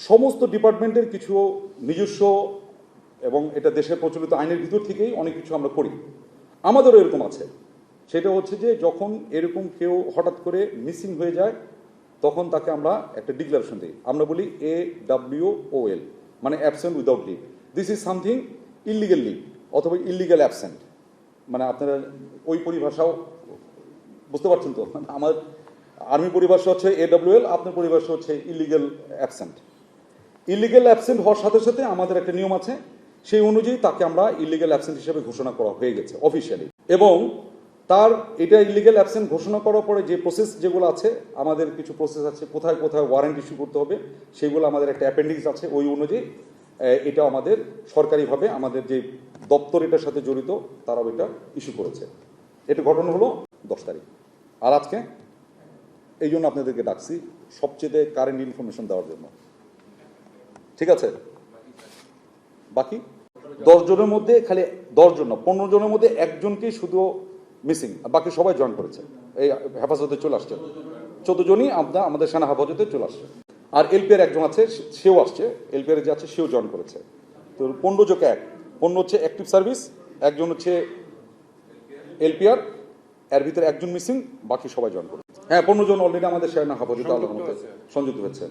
সমস্ত ডিপার্টমেন্টের কিছু নিজস্ব এবং এটা দেশের প্রচলিত আইনের ভিতর থেকেই অনেক কিছু আমরা করি। আমাদেরও এরকম আছে। সেটা হচ্ছে যে যখন এরকম কেউ হঠাৎ করে মিসিং হয়ে যায় তখন তাকে আমরা একটা ডিক্লারেশন দিই। আমরা বলি AWOL, মানে absent without leave. This is something illegal leave অথবা ইলিগাল অ্যাবসেন্ট। মানে আপনারা ওই পরিভাষাও বুঝতে পারছেন তো? আমার আর্মি পরিভাষা হচ্ছে AWL, আপনার পরিভাষা হচ্ছে ইলিগাল অ্যাবসেন্ট। ইলিগাল অ্যাবসেন্ট হওয়ার সাথে সাথে আমাদের একটা নিয়ম আছে, সেই অনুযায়ী তাকে আমরা ইলিগাল অ্যাবসেন্ট হিসেবে ঘোষণা করা হয়ে গেছে অফিসিয়ালি। এবং তার এটা ইলিগাল অ্যাবসেন্ট ঘোষণা করার পরে যে প্রসেস যেগুলো আছে, আমাদের কিছু প্রসেস আছে, কোথায় কোথায় ওয়ারেন্ট ইস্যু করতে হবে সেগুলো আমাদের একটা অ্যাপেন্ডিক্স আছে। ওই অনুযায়ী এটা আমাদের সরকারিভাবে আমাদের যে দপ্তর এটার সাথে জড়িত তারাও এটা ইস্যু করেছে। এটা ঘটনা হলো 10 তারিখ। আর আজকে এই জন্য আপনাদেরকে ডাকছি সবচেয়ে কারেন্ট ইনফরমেশন দেওয়ার জন্য। ঠিক আছে? বাকি 10 জনের মধ্যে খালি 10 জন না, 15 জনের মধ্যে একজনকেই শুধু মিসিং, বাকি সবাই জয়েন করেছে, এই হেফাজতে চলে আসছে। 14 জনই আমাদের সেনা হেফাজতে চলে আসছে। আর এলপিআর একজন আছে, সেও আসছে, এলপিআর যে আছে সেও জয়েন করেছে। তো 15 যোগে 1, 15 হচ্ছে অ্যাক্টিভ সার্ভিস, একজন হচ্ছে এলপিআর, এর ভিতরে একজন মিসিং, বাকি সবাই জয়েন করেছে। হ্যাঁ, 15 জন অলরেডি আমাদের সেনা হেফাজতে আল্লাহর মধ্যে সংযুক্ত হয়েছে।